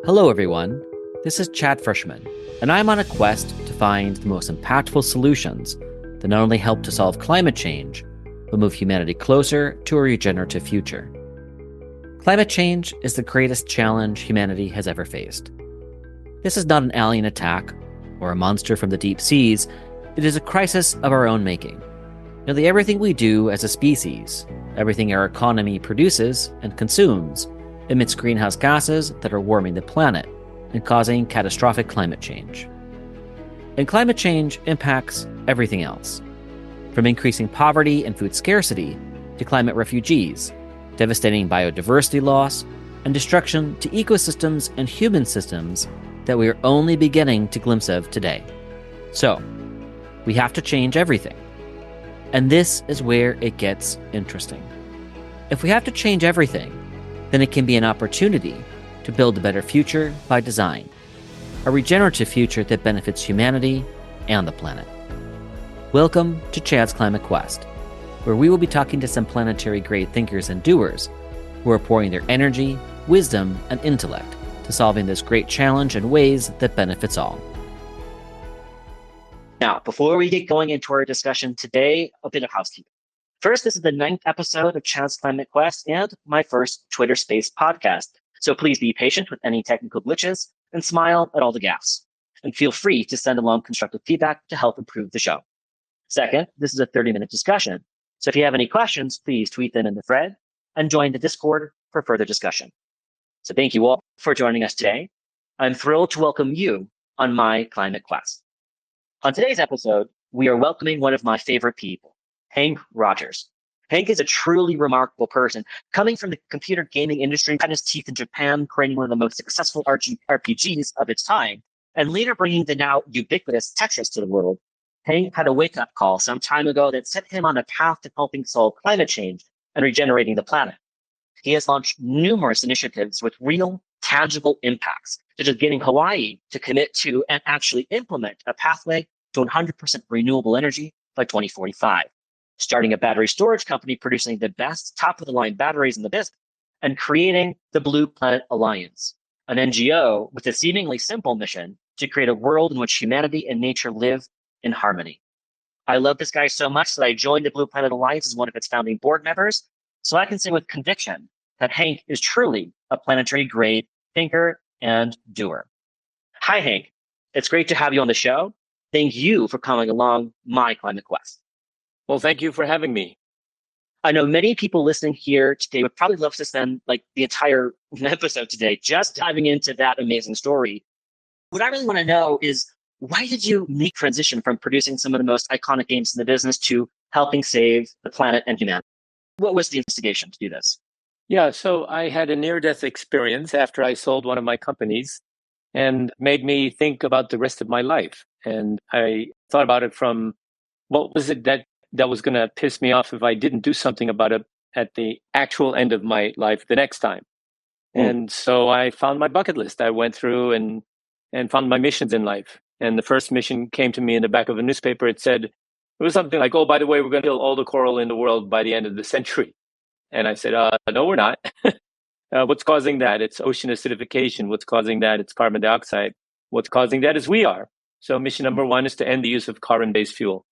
Hello, everyone. This is Chad Frischman, and I'm on a quest to find the most impactful solutions that not only help to solve climate change, but move humanity closer to a regenerative future. Climate change is the greatest challenge humanity has ever faced. This is not an alien attack or a monster from the deep seas. It is a crisis of our own making. Nearly everything we do as a species, everything our economy produces and consumes, emits greenhouse gases that are warming the planet and causing catastrophic climate change. And climate change impacts everything else, from increasing poverty and food scarcity to climate refugees, devastating biodiversity loss, and destruction to ecosystems and human systems that we are only beginning to glimpse of today. So, we have to change everything. And this is where it gets interesting. If we have to change everything, then it can be an opportunity to build a better future by design, a regenerative future that benefits humanity and the planet. Welcome to Chad's Climate Quest, where we will be talking to some planetary-grade thinkers and doers who are pouring their energy, wisdom, and intellect to solving this great challenge in ways that benefits all. Now, before we get going into our discussion today, a bit of housekeeping. First, this is the 9th episode of Chad's Climate Quest and my first Twitter Space podcast. So please be patient with any technical glitches and smile at all the gaffes. And feel free to send along constructive feedback to help improve the show. Second, this is a 30-minute discussion. So if you have any questions, please tweet them in the thread and join the Discord for further discussion. So thank you all for joining us today. I'm thrilled to welcome you on my Climate Quest. On today's episode, we are welcoming one of my favorite people, Henk Rogers. Henk is a truly remarkable person, coming from the computer gaming industry, cut his teeth in Japan, creating one of the most successful RPGs of its time, and later bringing the now ubiquitous Tetris to the world. Henk had a wake-up call some time ago that set him on a path to helping solve climate change and regenerating the planet. He has launched numerous initiatives with real, tangible impacts, such as getting Hawaii to commit to and actually implement a pathway to 100% renewable energy by 2045, starting a battery storage company producing the best top-of-the-line batteries in the business, and creating the Blue Planet Alliance, an NGO with a seemingly simple mission to create a world in which humanity and nature live in harmony. I love this guy so much that I joined the Blue Planet Alliance as one of its founding board members, so I can say with conviction that Henk is truly a planetary-grade thinker and doer. Hi, Henk. It's great to have you on the show. Thank you for coming along my Climate Quest. Well, thank you for having me. I know many people listening here today would probably love to spend the entire episode today just diving into that amazing story. What I really want to know is, why did you make transition from producing some of the most iconic games in the business to helping save the planet and humanity? What was the instigation to do this? Yeah, so I had a near-death experience after I sold one of my companies and made me think about the rest of my life. And I thought about it from what was it that was going to piss me off if I didn't do something about it at the actual end of my life the next time. And so I found my bucket list. I went through and found my missions in life. And the first mission came to me in the back of a newspaper. It said, it was something like, oh, by the way, we're going to kill all the coral in the world by the end of the century. And I said, no, we're not. What's causing that? It's ocean acidification. What's causing that? It's carbon dioxide. What's causing that is we are. So mission number 1 is to end the use of carbon-based fuel.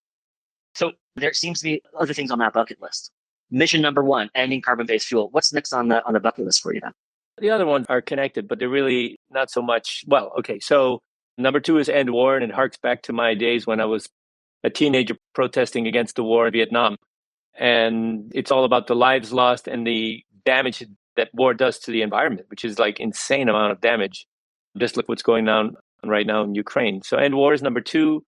So there seems to be other things on that bucket list. Mission number 1, ending carbon-based fuel. What's next on the bucket list for you then? The other ones are connected, but they're really not so much. Well, okay. So number 2 is end war, and it harks back to my days when I was a teenager protesting against the war in Vietnam. And it's all about the lives lost and the damage that war does to the environment, which is insane amount of damage. Just look what's going on right now in Ukraine. So end war is number 2.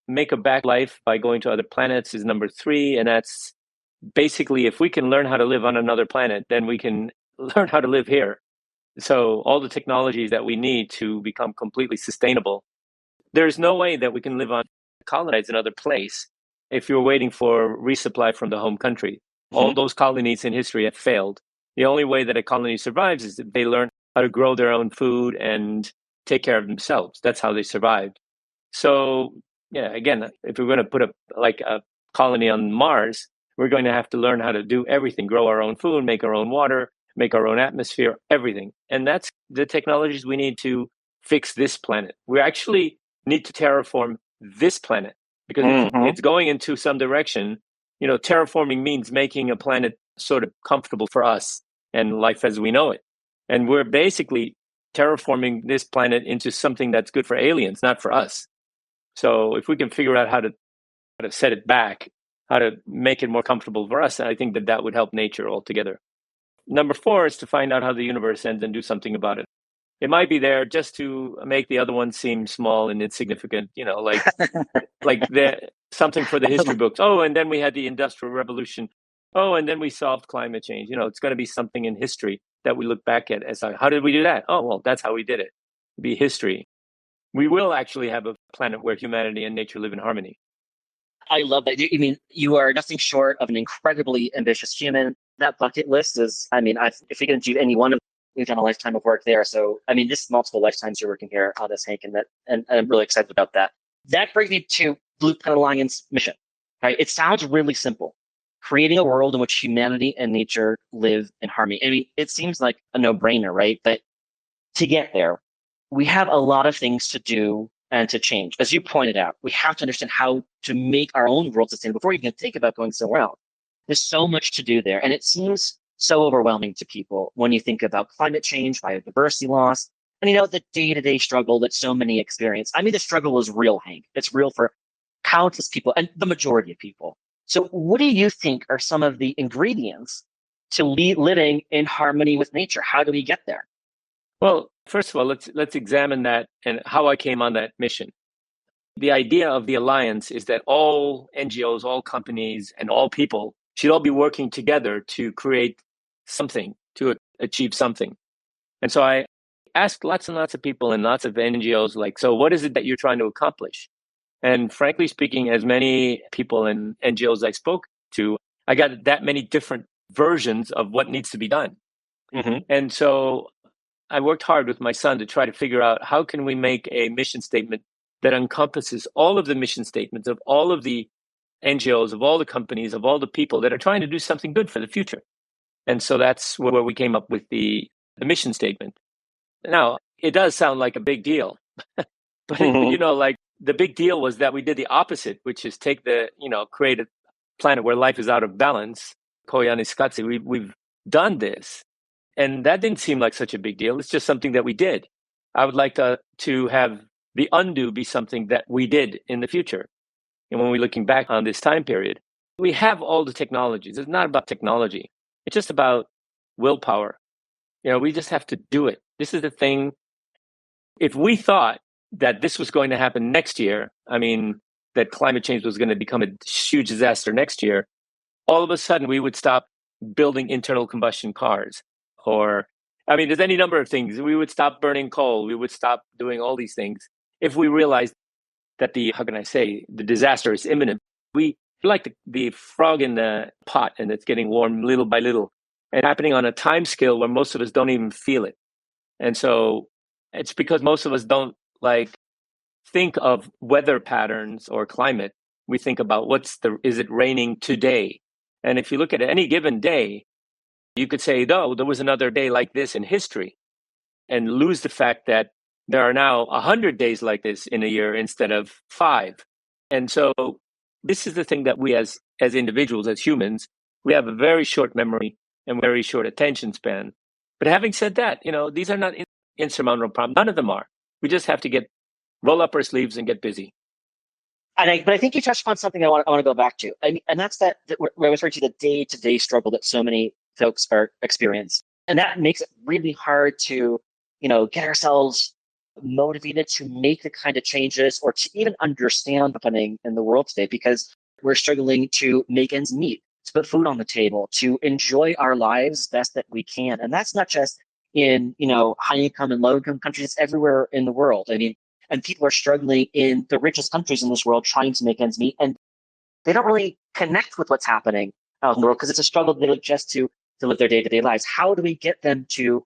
Make a back life by going to other planets is number 3. And that's basically, if we can learn how to live on another planet, then we can learn how to live here. So all the technologies that we need to become completely sustainable, there's no way that we can live on colonize another place if you're waiting for resupply from the home country. All those colonies in history have failed. The only way that a colony survives is that they learn how to grow their own food and take care of themselves. That's how they survived. So, yeah, again, if we're going to put a colony on Mars, we're going to have to learn how to do everything, grow our own food, make our own water, make our own atmosphere, everything. And that's the technologies we need to fix this planet. We actually need to terraform this planet because if it's going into some direction, terraforming means making a planet sort of comfortable for us and life as we know it. And we're basically terraforming this planet into something that's good for aliens, not for us. So if we can figure out how to set it back, how to make it more comfortable for us, I think that would help nature altogether. Number 4 is to find out how the universe ends and do something about it. It might be there just to make the other one seem small and insignificant, like something for the history books. Oh, and then we had the Industrial Revolution. Oh, and then we solved climate change. It's going to be something in history that we look back at as how did we do that? Oh, well, that's how we did it. It'd be history. We will actually have a planet where humanity and nature live in harmony. I love that. I mean, you are nothing short of an incredibly ambitious human. That bucket list is, if you can achieve any one of them, we've done a lifetime of work there. So, this is multiple lifetimes you're working here on this, Hank, and I'm really excited about that. That brings me to Blue Planet Alliance mission, right? It sounds really simple. Creating a world in which humanity and nature live in harmony. It seems like a no-brainer, right? But to get there, we have a lot of things to do and to change. As you pointed out, we have to understand how to make our own world sustainable before you can think about going somewhere else. There's so much to do there. And it seems so overwhelming to people when you think about climate change, biodiversity loss, and the day-to-day struggle that so many experience. The struggle is real, Hank. It's real for countless people and the majority of people. So what do you think are some of the ingredients to living in harmony with nature? How do we get there? Well, first of all, let's examine that and how I came on that mission. The idea of the alliance is that all NGOs, all companies, and all people should all be working together to create something, to achieve something. And so I asked lots and lots of people and lots of NGOs, so what is it that you're trying to accomplish? And frankly speaking, as many people and NGOs I spoke to, I got that many different versions of what needs to be done. Mm-hmm. And so I worked hard with my son to try to figure out how can we make a mission statement that encompasses all of the mission statements of all of the NGOs, of all the companies, of all the people that are trying to do something good for the future. And so that's where we came up with the mission statement. Now, it does sound like a big deal, but the big deal was that we did the opposite, which is create a planet where life is out of balance. Koyaanisqatsi, we've done this. And that didn't seem like such a big deal. It's just something that we did. I would like to have the undo be something that we did in the future. And when we're looking back on this time period, we have all the technologies. It's not about technology. It's just about willpower. We just have to do it. This is the thing. If we thought that this was going to happen next year, that climate change was going to become a huge disaster next year, all of a sudden we would stop building internal combustion cars. Or, there's any number of things. We would stop burning coal. We would stop doing all these things if we realized that the disaster is imminent. We like the frog in the pot and it's getting warm little by little and happening on a time scale where most of us don't even feel it. And so it's because most of us don't think of weather patterns or climate. We think about is it raining today? And if you look at any given day, you could say, no, there was another day like this in history, and lose the fact that there are now 100 days like this in a year instead of 5. And so this is the thing that we as individuals, as humans, we have a very short memory and very short attention span. But having said that, these are not insurmountable problems. None of them are. We just have to roll up our sleeves and get busy. But I think you touched upon something I want to go back to. And that's that where I was referring to the day-to-day struggle that so many folks are experiencing. And that makes it really hard to, get ourselves motivated to make the kind of changes or to even understand what's happening in the world today, because we're struggling to make ends meet, to put food on the table, to enjoy our lives best that we can. And that's not just in, high income and low income countries, it's everywhere in the world. And people are struggling in the richest countries in this world trying to make ends meet. And they don't really connect with what's happening out in the world because it's a struggle they look just to live their day-to-day lives. How do we get them to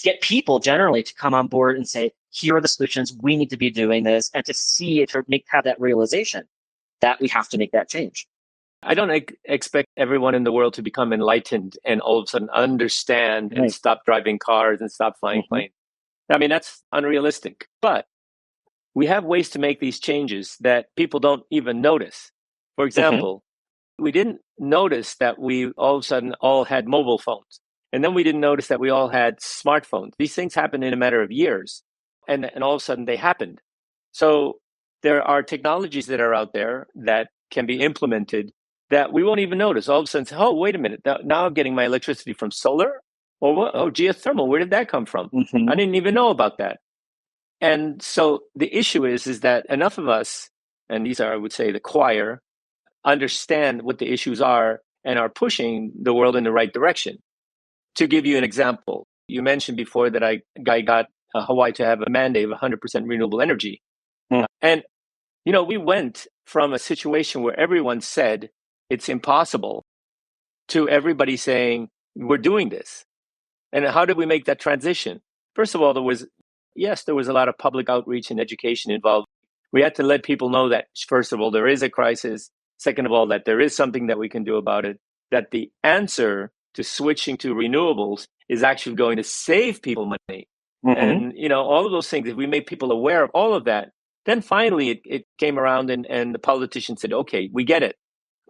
get people generally to come on board and say, here are the solutions, we need to be doing this, and to see it or have that realization that we have to make that change? I don't expect everyone in the world to become enlightened and all of a sudden understand and stop driving cars and stop flying planes. I mean, that's unrealistic. But we have ways to make these changes that people don't even notice. For example, we didn't notice that we all of a sudden all had mobile phones. And then we didn't notice that we all had smartphones. These things happen in a matter of years. And all of a sudden they happened. So there are technologies that are out there that can be implemented that we won't even notice. All of a sudden, say, oh, wait a minute. Now I'm getting my electricity from solar? Or what? Oh, geothermal. Where did that come from? I didn't even know about that. And so the issue is that enough of us, and these are, I would say, the choir, understand what the issues are and are pushing the world in the right direction. To give you an example, you mentioned before that I got Hawaii to have a mandate of 100% renewable energy. And, we went from a situation where everyone said it's impossible to everybody saying, we're doing this. And how did we make that transition? First of all, there was a lot of public outreach and education involved. We had to let people know that, first of all, there is a crisis. Second of all, that there is something that we can do about it, that the answer to switching to renewables is actually going to save people money. And, all of those things, if we made people aware of all of that, then finally it came around and the politicians said, okay, we get it.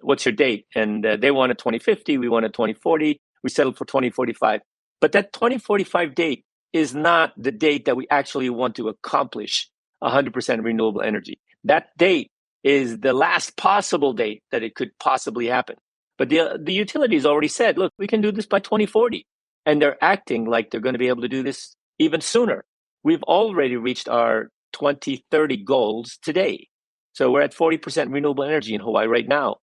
What's your date? And they wanted 2050. We wanted 2040. We settled for 2045. But that 2045 date is not the date that we actually want to accomplish 100% renewable energy. That date is the last possible date that it could possibly happen. But the utilities already said, look, we can do this by 2040. And they're acting like they're going to be able to do this even sooner. We've already reached our 2030 goals today. So we're at 40% renewable energy in Hawaii right now.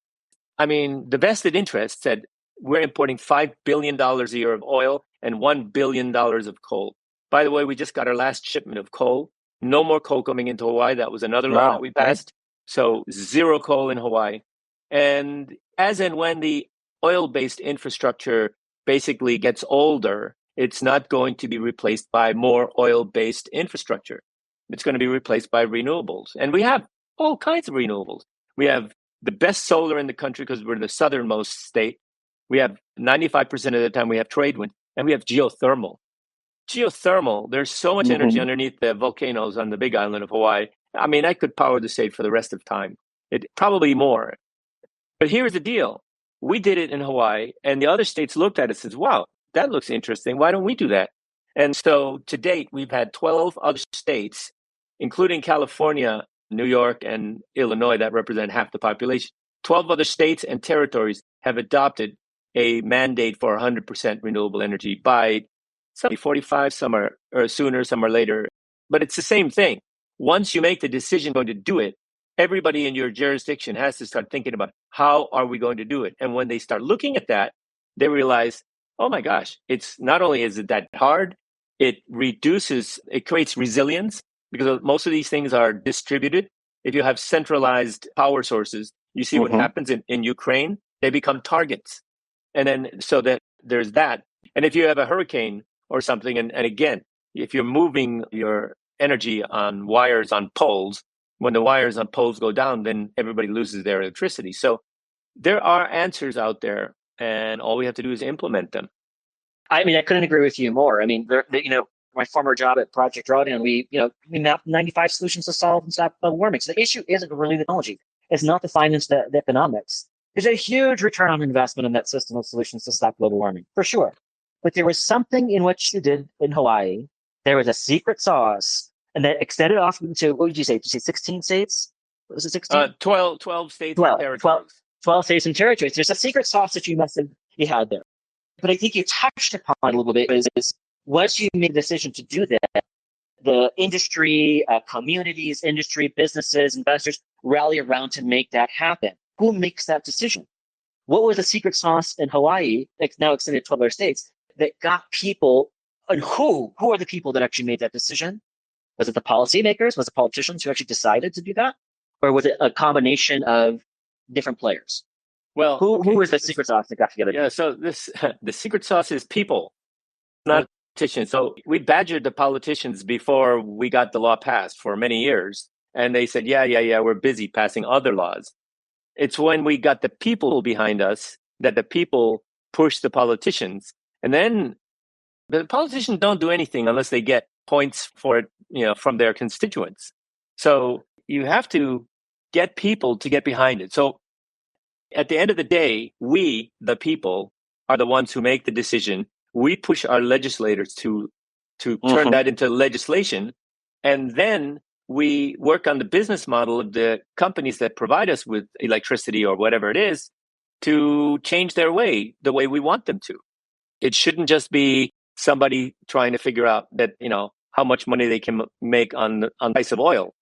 I mean, the vested interest said we're importing $5 billion a year of oil and $1 billion of coal. By the way, we just got our last shipment of coal. No more coal coming into Hawaii. That was another law that we passed. So zero coal in Hawaii. And as and when the oil-based infrastructure basically gets older, it's not going to be replaced by more oil-based infrastructure. It's going to be replaced by renewables. And we have all kinds of renewables. We have the best solar in the country because we're the southernmost state. We have 95% of the time we have trade wind, and we have geothermal. Geothermal, there's so much energy underneath the volcanoes on the big island of Hawaii. I mean, I could power the state for the rest of time. It probably more. But here's the deal. We did it in Hawaii, and the other states looked at it and said, wow, that looks interesting. Why don't we do that? And so to date, we've had 12 other states, including California, New York, and Illinois, that represent half the population. 12 other states and territories have adopted a mandate for 100% renewable energy by 45, some are sooner, some are later. But it's the same thing. Once you make the decision going to do it, everybody in your jurisdiction has to start thinking about how are we going to do it. And when they start looking at that, they realize, oh my gosh, it's not only is it that hard, it creates resilience because most of these things are distributed. If you have centralized power sources, you see what happens in Ukraine, they become targets. And then so that there's that. And if you have a hurricane or something, and again, if you're moving your energy on wires on poles, when the wires on poles go down, then everybody loses their electricity. So there are answers out there, and all we have to do is implement them. I mean, I couldn't agree with you more. I mean, my former job at Project Drawdown, we mapped 95 solutions to solve and stop global warming. So the issue isn't really the technology. It's not the finance, the economics. There's a huge return on investment in that system of solutions to stop global warming, for sure. But there was something in what you did in Hawaii. There was a secret sauce, and that extended off to, what did you say? Did you say 16 states? What was it, 16? 12 states and territories. 12 states and territories. There's a secret sauce that you had there. But I think you touched upon it a little bit is once you made the decision to do that, the industry, communities, industry, businesses, investors rally around to make that happen. Who makes that decision? What was the secret sauce in Hawaii, now extended to 12 other states, that got people, and who are the people that actually made that decision? Was it the policymakers? Was it politicians who actually decided to do that? Or was it a combination of different players? Well, who was the secret sauce that got together? Yeah, so the secret sauce is people, not politicians. So we badgered the politicians before we got the law passed for many years. And they said, yeah, we're busy passing other laws. It's when we got the people behind us that the people push the politicians. And then the politicians don't do anything unless they get points for it, from their constituents. So you have to get people to get behind it. So at the end of the day, we, the people, are the ones who make the decision. We push our legislators to turn that into legislation. And then we work on the business model of the companies that provide us with electricity or whatever it is to change their way, the way we want them to. It shouldn't just be somebody trying to figure out that, how much money they can make on the price of oil.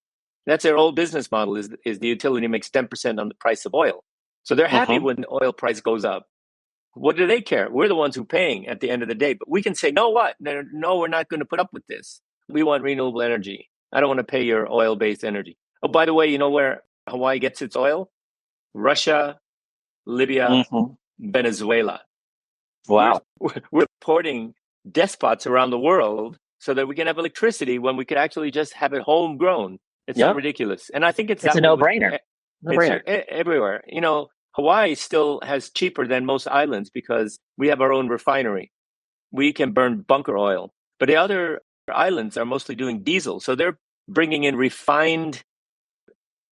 That's their old business model is the utility makes 10% on the price of oil. So they're happy when the oil price goes up. What do they care? We're the ones who are paying at the end of the day. But we can say, no, what? No, we're not going to put up with this. We want renewable energy. I don't want to pay your oil-based energy. Oh, by the way, you know where Hawaii gets its oil? Russia, Libya, Venezuela. Wow. We're supporting despots around the world so that we can have electricity when we could actually just have it homegrown. It's not ridiculous. And I think it's a no-brainer. It's everywhere. Hawaii still has cheaper than most islands because we have our own refinery. We can burn bunker oil. But the other islands are mostly doing diesel. So they're bringing in refined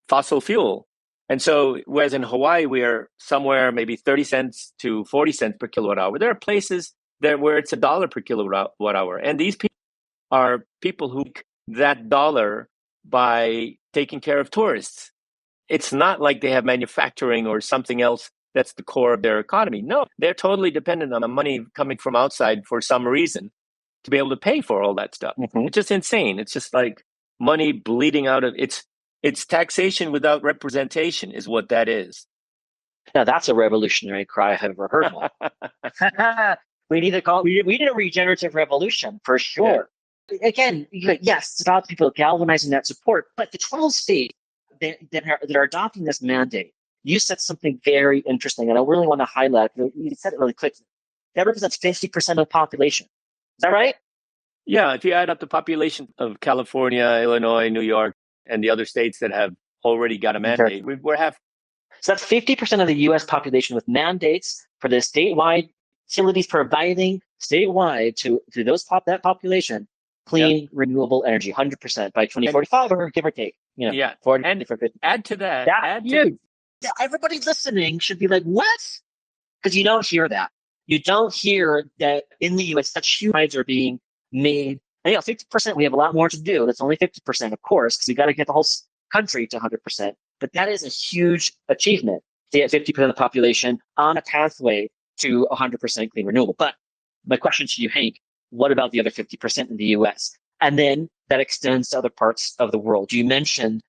fossil fuel. And so, whereas in Hawaii, we are somewhere maybe 30 cents to 40 cents per kilowatt hour, there are places where it's $1 per kilowatt hour. And these people are people who make that dollar by taking care of tourists. It's not like they have manufacturing or something else that's the core of their economy. No, they're totally dependent on the money coming from outside for some reason to be able to pay for all that stuff. It's just insane. It's just like money bleeding out of it's taxation without representation is what that is. Now that's a revolutionary cry I've ever heard one. we need a regenerative revolution for sure. Yeah. Again, yes, it's about people galvanizing that support, but the 12 states that are adopting this mandate, you said something very interesting, and I really want to highlight. You said it really quickly. That represents 50% of the population. Is that right? Yeah, if you add up the population of California, Illinois, New York, and the other states that have already got a mandate, we're half. So that's 50% of the U.S. population with mandates for the statewide utilities providing statewide to that population clean, renewable energy, 100% by 2045, or give or take. 40, and 50. Add to that. Everybody listening should be like, what? Because you don't hear that. You don't hear that in the U.S. such huge strides are being made. And 50%, we have a lot more to do. That's only 50%, of course, because we got to get the whole country to 100%. But that is a huge achievement to get 50% of the population on a pathway to 100% clean renewable. But my question to you, Henk, what about the other 50% in the US? And then that extends to other parts of the world. You mentioned,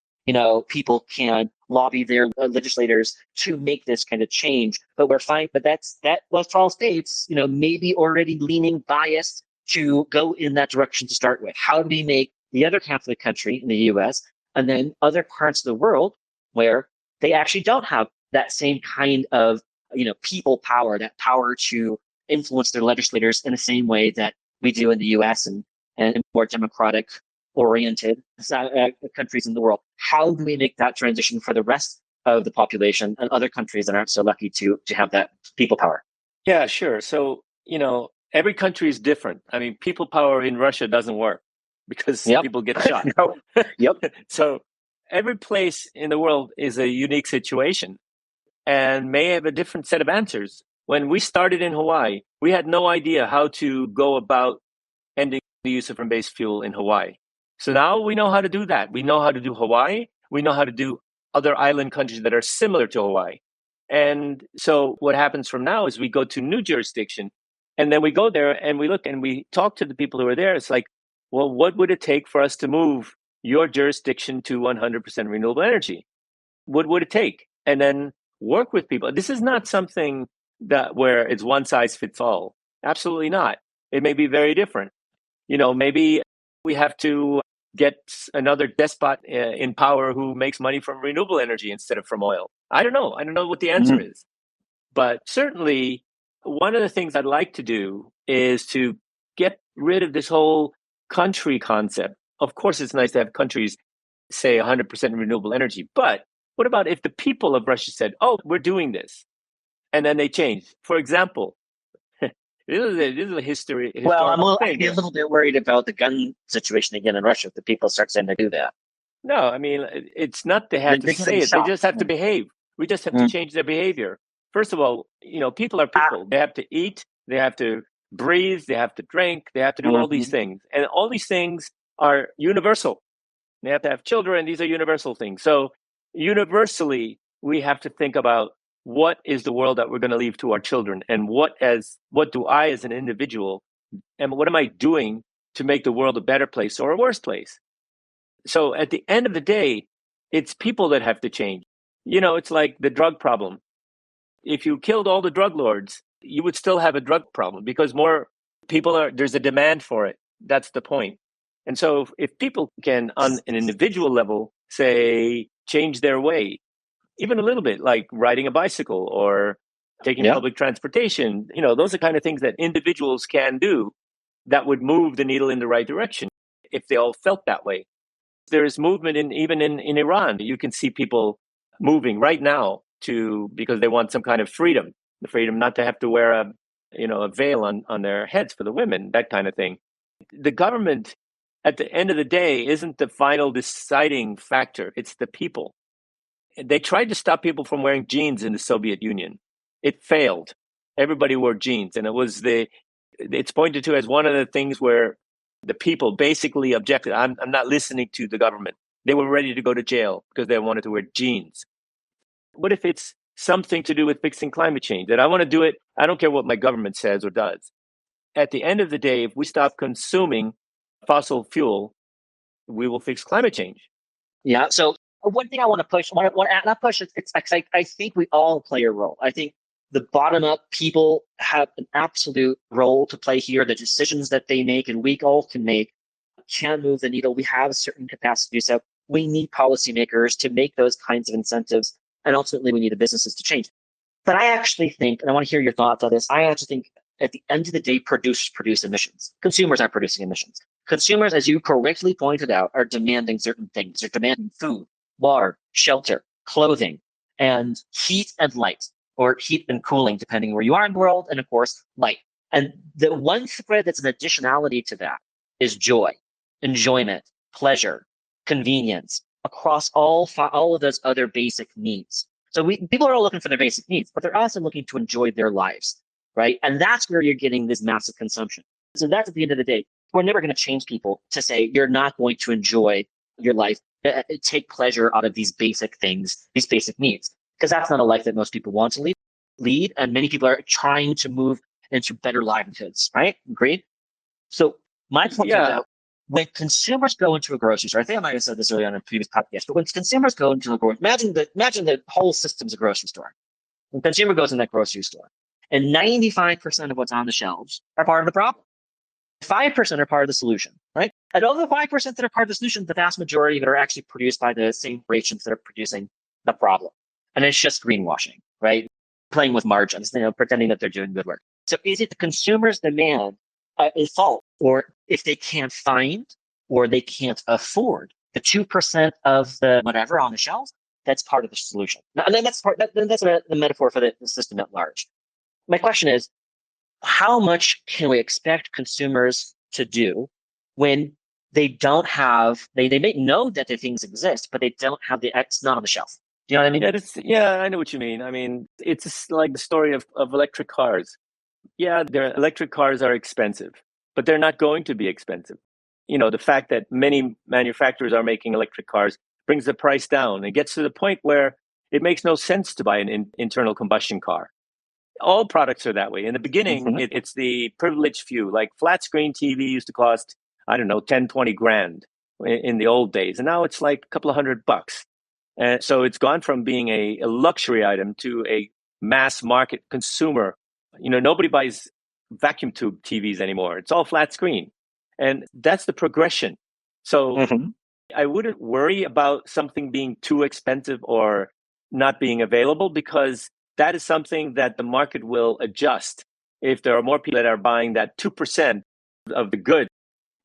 people can lobby their legislators to make this kind of change, but we're fine. But that Westfall states, maybe already leaning biased to go in that direction to start with. How do we make the other half of the country in the US and then other parts of the world where they actually don't have that same kind of, people power, that power to influence their legislators in the same way that we do in the US and more democratic oriented countries in the world? How do we make that transition for the rest of the population and other countries that aren't so lucky to have that people power? Yeah, sure. So, every country is different. I mean, people power in Russia doesn't work because people get shot. So every place in the world is a unique situation and may have a different set of answers. When we started in Hawaii, we had no idea how to go about ending the use of foreign-based fuel in Hawaii. So now we know how to do that. We know how to do Hawaii. We know how to do other island countries that are similar to Hawaii. And so what happens from now is we go to new jurisdiction, and then we go there and we look and we talk to the people who are there. It's like, well, what would it take for us to move your jurisdiction to 100% renewable energy? What would it take? And then work with people. This is not something where it's one size fits all. Absolutely not. It may be very different. Maybe we have to get another despot in power who makes money from renewable energy instead of from oil. I don't know. I don't know what the answer is. But certainly, one of the things I'd like to do is to get rid of this whole country concept. Of course, it's nice to have countries say 100% renewable energy, but What about if the people of Russia said, oh, we're doing this, and then they changed? For example, this is a Well, historical I'd thing. be a little bit worried about the gun situation again in Russia if the people start saying they do that. No, I mean, it's not they have to They're say getting it. They shocked. just have to behave. We just have to change their behavior. First of all, people are people. They have to eat, they have to breathe, they have to drink, they have to do all these things. And all these things are universal. They have to have children. These are universal things. So universally, we have to think about what is the world that we're going to leave to our children, and what do I as an individual, and what am I doing to make the world a better place or a worse place? So at the end of the day, it's people that have to change. It's like the drug problem. If you killed all the drug lords, you would still have a drug problem because more there's a demand for it. That's the point. And so if people can, on an individual level, say, change their way, even a little bit, like riding a bicycle or taking public transportation, those are kind of things that individuals can do that would move the needle in the right direction if they all felt that way. There's movement even in Iran. You can see people moving right now because they want some kind of freedom, the freedom not to have to wear a veil on their heads for the women, that kind of thing. The government, at the end of the day, isn't the final deciding factor. It's the people. They tried to stop people from wearing jeans in the Soviet Union. It failed. Everybody wore jeans, and it's pointed to as one of the things where the people basically objected. I'm not listening to the government. They were ready to go to jail because they wanted to wear jeans. What if it's something to do with fixing climate change? That I want to do it. I don't care what my government says or does. At the end of the day, if we stop consuming fossil fuel, we will fix climate change. Yeah. So one thing I want to push, not push, I think we all play a role. I think the bottom up people have an absolute role to play here. The decisions that they make and we all can make can move the needle. We have a certain capacity to do so. We need policymakers to make those kinds of incentives. And ultimately, we need the businesses to change. But I actually think, and I want to hear your thoughts on this, I actually think at the end of the day, produce emissions. Consumers aren't producing emissions. Consumers, as you correctly pointed out, are demanding certain things. They're demanding food, water, shelter, clothing, and heat and light, or heat and cooling, depending where you are in the world, and of course, light. And the one thread that's an additionality to that is joy, enjoyment, pleasure, convenience across all of those other basic needs. So people are all looking for their basic needs, but they're also looking to enjoy their lives, right? And that's where you're getting this massive consumption. So that's at the end of the day. We're never going to change people to say you're not going to enjoy your life, take pleasure out of these basic things, these basic needs, because that's not a life that most people want to lead. And many people are trying to move into better livelihoods, right? Agreed? So my point is that when consumers go into a grocery store, I think I might have said this earlier on a previous podcast, but when consumers go into a grocery, imagine the whole system's a grocery store. When the consumer goes in that grocery store, and 95% of what's on the shelves are part of the problem. 5% are part of the solution, right? And of the 5% that are part of the solution, the vast majority of it are actually produced by the same corporations that are producing the problem. And it's just greenwashing, right? Playing with margins, pretending that they're doing good work. So is it the consumer's demand is fault, or if they can't find or they can't afford the 2% of the whatever on the shelves, that's part of the solution. And then that's the metaphor for the system at large. My question is, how much can we expect consumers to do when they don't have, they may know that the things exist, but they don't have it's not on the shelf? Do you know what I mean? Yeah, I know what you mean. I mean, it's like the story of electric cars. Yeah, their electric cars are expensive, but they're not going to be expensive. The fact that many manufacturers are making electric cars brings the price down. It gets to the point where it makes no sense to buy an internal combustion car. All products are that way. In the beginning, it's the privileged few. Like flat screen TV used to cost, I don't know, 10, 20 grand in the old days. And now it's like a couple of $100. And so it's gone from being a luxury item to a mass market consumer. Nobody buys vacuum tube TVs anymore. It's all flat screen. And that's the progression. So I wouldn't worry about something being too expensive or not being available, because that is something that the market will adjust. If there are more people that are buying that 2% of the good,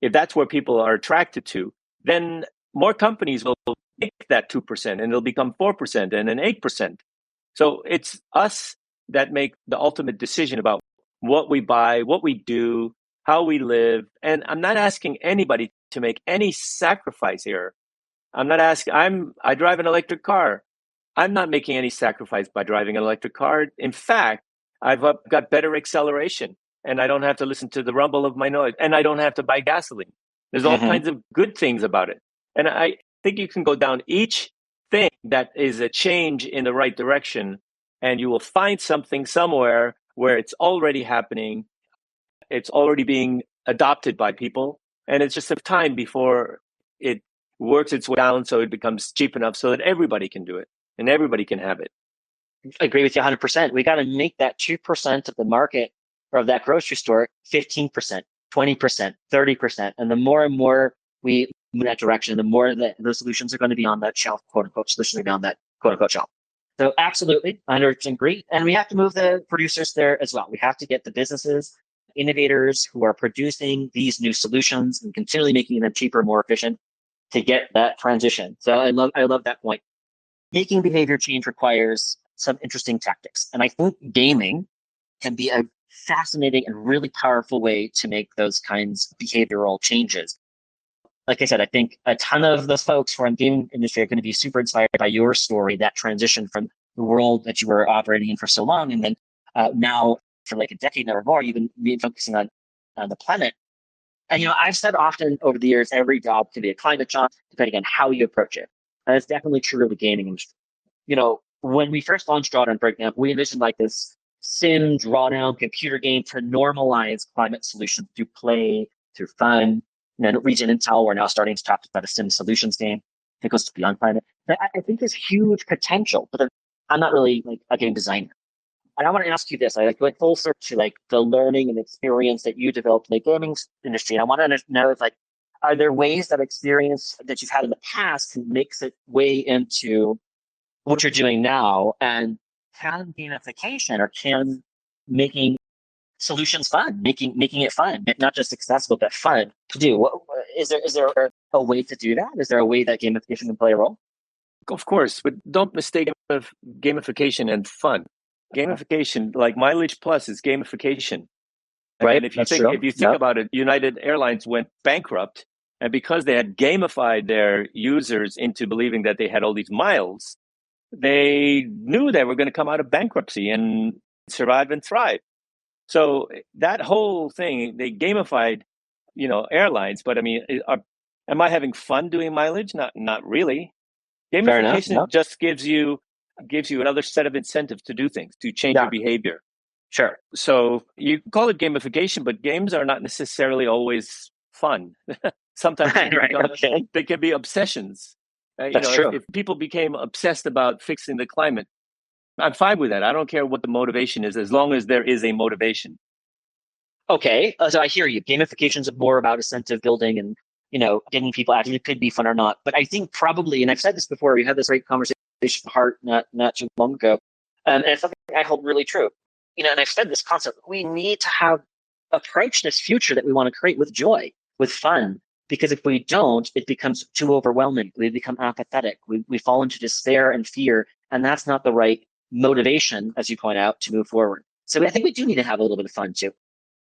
if that's where people are attracted to, then more companies will make that 2% and it'll become 4% and then 8%. So it's us that make the ultimate decision about what we buy, what we do, how we live. And I'm not asking anybody to make any sacrifice here. I drive an electric car. I'm not making any sacrifice by driving an electric car. In fact, got better acceleration and I don't have to listen to the rumble of my noise and I don't have to buy gasoline. There's all kinds of good things about it. And I think you can go down each thing that is a change in the right direction and you will find something somewhere where it's already happening. It's already being adopted by people. And it's just a time before it works its way down so it becomes cheap enough so that everybody can do it and everybody can have it. I agree with you 100%. We got to make that 2% of the market or of that grocery store 15%, 20%, 30%. And the more and more we move in that direction, the more that the solutions are going to be on that shelf, quote unquote, solutions are going to be on that quote unquote shelf. So absolutely, 100% agree. And we have to move the producers there as well. We have to get the businesses, innovators who are producing these new solutions and continually making them cheaper, more efficient to get that transition. So I love that point. Making behavior change requires some interesting tactics. And I think gaming can be a fascinating and really powerful way to make those kinds of behavioral changes. Like I said, I think a ton of the folks who are in the gaming industry are going to be super inspired by your story, that transition from the world that you were operating in for so long. And then now for like a decade or more, you've been focusing on the planet. And, I've said often over the years, every job can be a climate job, depending on how you approach it. And it's definitely true of the gaming industry. When we first launched Drawdown, for example, we envisioned like this sim drawdown computer game to normalize climate solutions through play, through fun. Region Intel, we're now starting to talk about a sim solutions game that goes beyond climate. I think there's huge potential, but I'm not really like a game designer. And I want to ask you this. I went full circle to like the learning and experience that you developed in the gaming industry. And I want to know if are there ways that experience that you've had in the past can mix it way into what you're doing now? And can gamification or can making solutions fun, making it fun, not just accessible, but fun to do? Is there a way to do that? Is there a way that gamification can play a role? Of course, but don't mistake gamification and fun. Gamification, like Mileage Plus, is gamification. Right. And if you think about it, United Airlines went bankrupt, and because they had gamified their users into believing that they had all these miles, they knew they were going to come out of bankruptcy and survive and thrive. So that whole thing, they gamified, airlines. But I mean, am I having fun doing mileage? Not really. Gamification just gives you another set of incentives to do things, to change your behavior. Sure. So you call it gamification, but games are not necessarily always fun. Sometimes they can be obsessions. That's true. If people became obsessed about fixing the climate, I'm fine with that. I don't care what the motivation is, as long as there is a motivation. Okay, so I hear you. Gamification is more about incentive building and getting people active. It could be fun or not, but I think probably, and I've said this before, we had this great conversation with Hart not too long ago, and it's something I hold really true. And I've said this concept: we need to approach this future that we want to create with joy, with fun. Because if we don't, it becomes too overwhelming. We become apathetic. We fall into despair and fear, and that's not the right motivation, as you point out, to move forward. So I think we do need to have a little bit of fun too.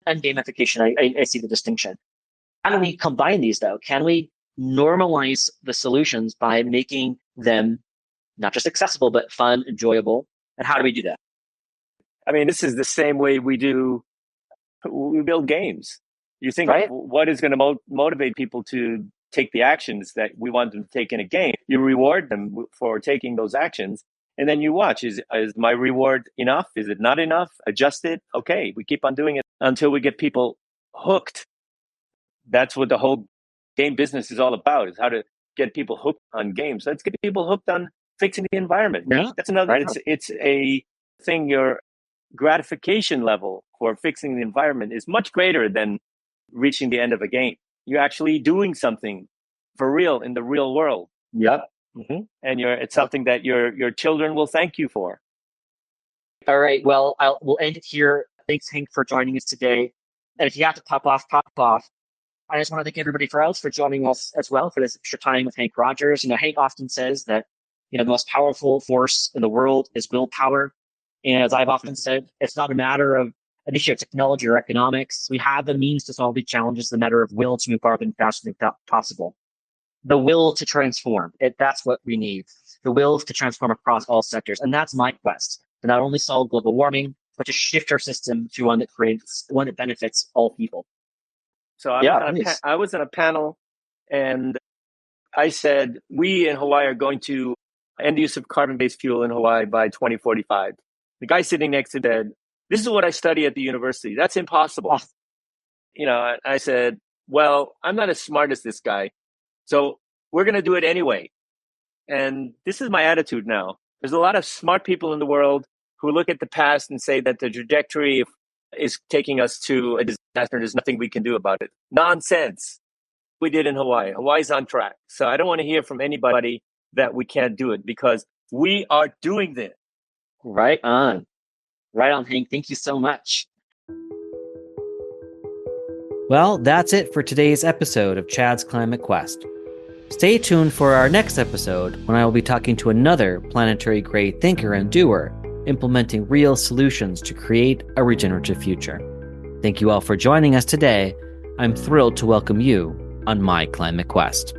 And gamification, I see the distinction. How do we combine these though? Can we normalize the solutions by making them not just accessible, but fun, enjoyable? And how do we do that? I mean, this is the same way we build games. You think, what is going to motivate people to take the actions that we want them to take in a game? You reward them for taking those actions. And then you watch, is my reward enough? Is it not enough? Adjust it. Okay, we keep on doing it until we get people hooked. That's what the whole game business is all about, is how to get people hooked on games. Let's get people hooked on fixing the environment. Yeah, that's another, it's a thing. Your gratification level for fixing the environment is much greater than reaching the end of a game. You're actually doing something for real in the real world. Yep. Mm-hmm. And it's something that your children will thank you for. All right. Well, we'll end it here. Thanks, Henk, for joining us today. And if you have to pop off, pop off. I just want to thank everybody else for joining us as well for this extra time with Henk Rogers. Henk often says that, the most powerful force in the world is willpower. And as I've often said, it's not a matter of an issue of technology or economics. We have the means to solve these challenges, it's a matter of will to move farther and faster than possible. The will to transform, that's what we need. The will to transform across all sectors. And that's my quest, to not only solve global warming, but to shift our system to one that benefits all people. So I was in a panel, and I said, we in Hawaii are going to end the use of carbon-based fuel in Hawaii by 2045. The guy sitting next to said, this is what I study at the university. That's impossible. I said, well, I'm not as smart as this guy, so we're going to do it anyway. And this is my attitude now. There's a lot of smart people in the world who look at the past and say that the trajectory is taking us to a disaster. There's nothing we can do about it. Nonsense. We did in Hawaii. Hawaii's on track. So I don't want to hear from anybody that we can't do it, because we are doing this. Right on. Right on, Henk. Thank you so much. Well, that's it for today's episode of Chad's Climate Quest. Stay tuned for our next episode, when I will be talking to another planetary-grade thinker and doer, implementing real solutions to create a regenerative future. Thank you all for joining us today. I'm thrilled to welcome you on my Climate Quest.